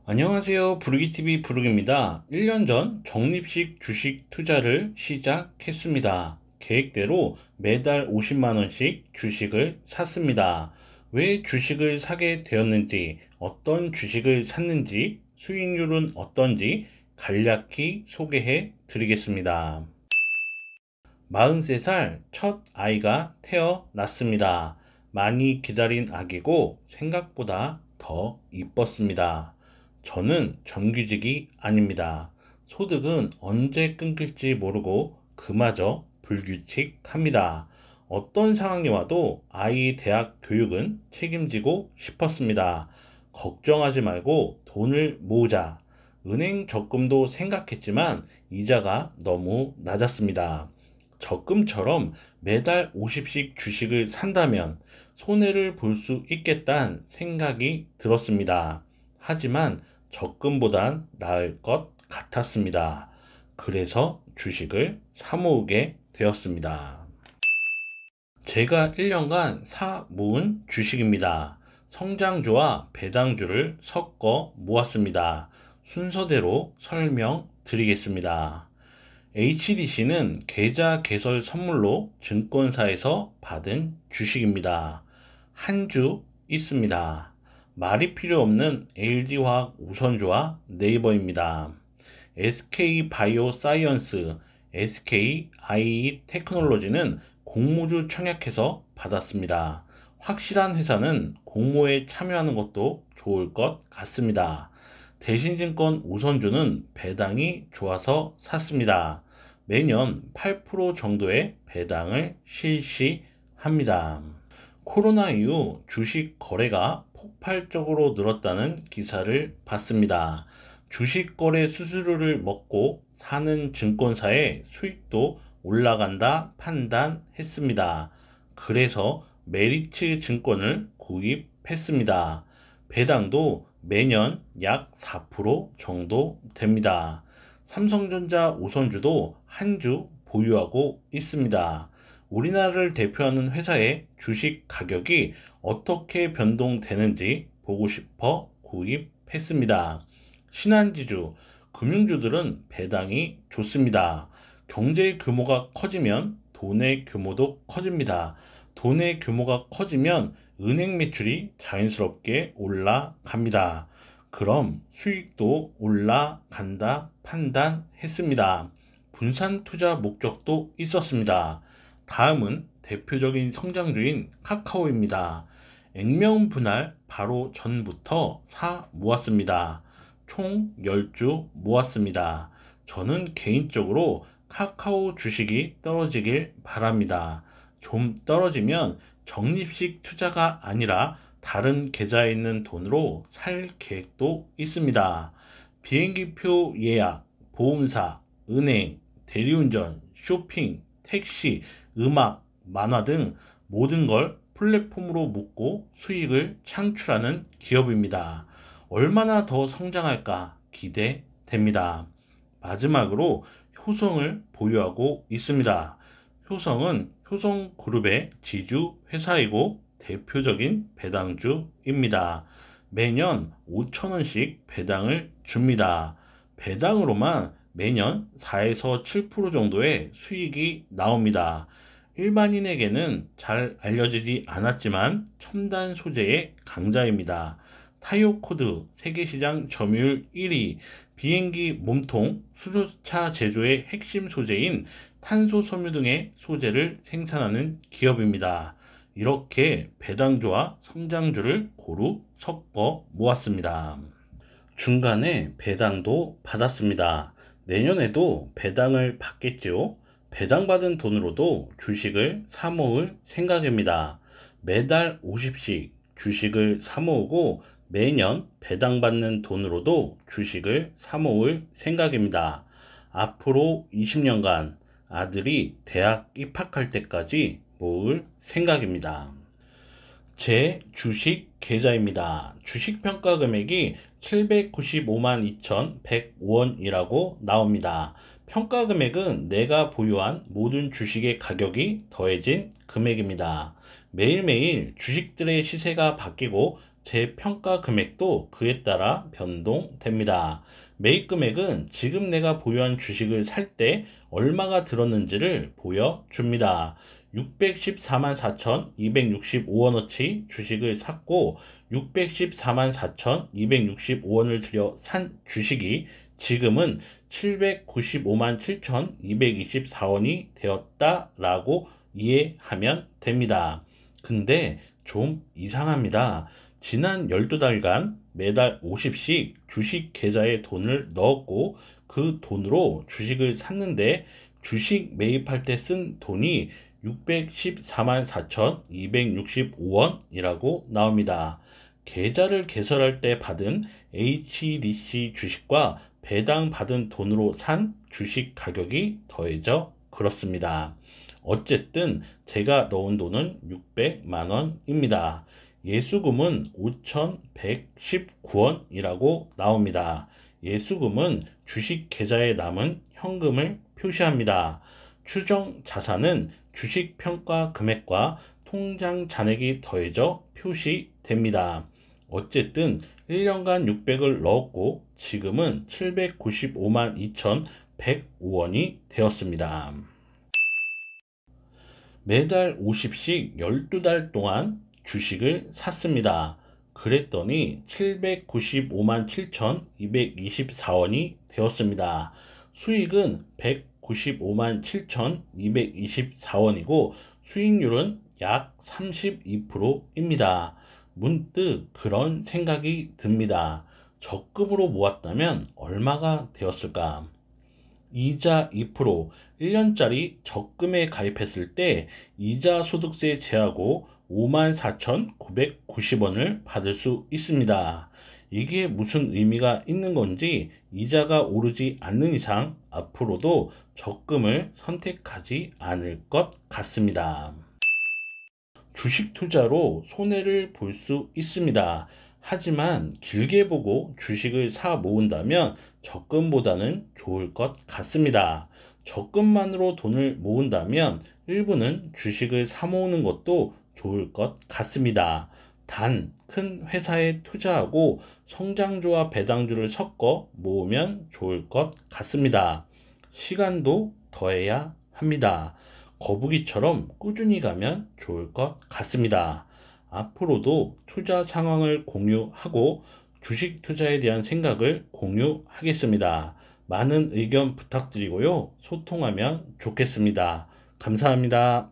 안녕하세요. 부르기TV 부르기입니다. 1년 전 적립식 주식 투자를 시작했습니다. 계획대로 매달 50만원씩 주식을 샀습니다. 왜 주식을 사게 되었는지, 어떤 주식을 샀는지, 수익률은 어떤지 간략히 소개해 드리겠습니다. 43살 첫 아이가 태어났습니다. 많이 기다린 아기고 생각보다 더 이뻤습니다. 저는 정규직이 아닙니다. 소득은 언제 끊길지 모르고 그마저 불규칙합니다. 어떤 상황이 와도 아이 대학 교육은 책임지고 싶었습니다. 걱정하지 말고 돈을 모으자. 은행 적금도 생각했지만 이자가 너무 낮았습니다. 적금처럼 매달 50씩 주식을 산다면 손해를 볼 수 있겠다는 생각이 들었습니다. 하지만 적금보단 나을 것 같았습니다. 그래서 주식을 사모으게 되었습니다. 제가 1년간 사 모은 주식입니다. 성장주와 배당주를 섞어 모았습니다. 순서대로 설명드리겠습니다. HDC는 계좌 개설 선물로 증권사에서 받은 주식입니다. 한 주 있습니다. 말이 필요 없는 LG화학 우선주와 네이버입니다. SK바이오사이언스, SKIE 테크놀로지는 공모주 청약해서 받았습니다. 확실한 회사는 공모에 참여하는 것도 좋을 것 같습니다. 대신증권 우선주는 배당이 좋아서 샀습니다. 매년 8% 정도의 배당을 실시합니다. 코로나 이후 주식 거래가 폭발적으로 늘었다는 기사를 봤습니다. 주식 거래 수수료를 먹고 사는 증권사의 수익도 올라간다 판단했습니다. 그래서 메리츠 증권을 구입했습니다. 배당도 매년 약 4% 정도 됩니다. 삼성전자 우선주도 한 주 보유하고 있습니다. 우리나라를 대표하는 회사의 주식 가격이 어떻게 변동되는지 보고 싶어 구입했습니다. 신한지주, 금융주들은 배당이 좋습니다. 경제 규모가 커지면 돈의 규모도 커집니다. 돈의 규모가 커지면 은행 매출이 자연스럽게 올라갑니다. 그럼 수익도 올라간다 판단했습니다. 분산 투자 목적도 있었습니다. 다음은 대표적인 성장주인 카카오입니다. 액면 분할 바로 전부터 사 모았습니다. 총 10주 모았습니다. 저는 개인적으로 카카오 주식이 떨어지길 바랍니다. 좀 떨어지면 적립식 투자가 아니라 다른 계좌에 있는 돈으로 살 계획도 있습니다. 비행기표 예약, 보험사, 은행, 대리운전, 쇼핑, 택시, 음악, 만화 등 모든 걸 플랫폼으로 묶고 수익을 창출하는 기업입니다. 얼마나 더 성장할까 기대됩니다. 마지막으로 효성을 보유하고 있습니다. 효성은 효성그룹의 지주 회사이고 대표적인 배당주입니다. 매년 5천원씩 배당을 줍니다. 배당으로만 매년 4에서 7% 정도의 수익이 나옵니다. 일반인에게는 잘 알려지지 않았지만 첨단 소재의 강자입니다. 타이오코드 세계시장 점유율 1위, 비행기 몸통, 수소차 제조의 핵심 소재인 탄소 섬유 등의 소재를 생산하는 기업입니다. 이렇게 배당주와 성장주를 고루 섞어 모았습니다. 중간에 배당도 받았습니다. 내년에도 배당을 받겠지요. 배당받은 돈으로도 주식을 사모을 생각입니다. 매달 50씩 주식을 사모으고 매년 배당받는 돈으로도 주식을 사모을 생각입니다. 앞으로 20년간 아들이 대학 입학할 때까지 모을 생각입니다. 제 주식 계좌입니다. 주식 평가 금액이 795만 2,105원이라고 나옵니다. 평가 금액은 내가 보유한 모든 주식의 가격이 더해진 금액입니다. 매일매일 주식들의 시세가 바뀌고 재평가 금액도 그에 따라 변동됩니다. 매입 금액은 지금 내가 보유한 주식을 살 때 얼마가 들었는지를 보여줍니다. 614만 4,265원어치 주식을 샀고 614만 4,265원을 들여 산 주식이 지금은 795만 7,224원이 되었다라고 이해하면 됩니다. 근데 좀 이상합니다. 지난 12달간 매달 50씩 주식 계좌에 돈을 넣었고 그 돈으로 주식을 샀는데 주식 매입할 때 쓴 돈이 614만 4,265원이라고 나옵니다. 계좌를 개설할 때 받은 HDC 주식과 배당 받은 돈으로 산 주식 가격이 더해져 그렇습니다. 어쨌든 제가 넣은 돈은 600만 원입니다. 예수금은 5,119원이라고 나옵니다. 예수금은 주식 계좌에 남은 현금을 표시합니다. 추정 자산은 주식 평가 금액과 통장 잔액이 더해져 표시됩니다. 어쨌든 1년간 600을 넣었고 지금은 795만 2,105원이 되었습니다. 매달 50씩 12달 동안 주식을 샀습니다. 그랬더니 795만 7,224원이 되었습니다. 수익은 195만 7,224원이고 수익률은 약 32%입니다. 문득 그런 생각이 듭니다. 적금으로 모았다면 얼마가 되었을까? 이자 2%, 1년짜리 적금에 가입했을 때 이자 소득세 제하고 54,990원을 받을 수 있습니다. 이게 무슨 의미가 있는 건지 이자가 오르지 않는 이상 앞으로도 적금을 선택하지 않을 것 같습니다. 주식 투자로 손해를 볼 수 있습니다. 하지만 길게 보고 주식을 사 모은다면 적금보다는 좋을 것 같습니다. 적금만으로 돈을 모은다면 일부는 주식을 사 모으는 것도 좋을 것 같습니다. 단, 큰 회사에 투자하고 성장주와 배당주를 섞어 모으면 좋을 것 같습니다. 시간도 더해야 합니다. 거북이처럼 꾸준히 가면 좋을 것 같습니다. 앞으로도 투자 상황을 공유하고 주식 투자에 대한 생각을 공유하겠습니다. 많은 의견 부탁드리고요. 소통하면 좋겠습니다. 감사합니다.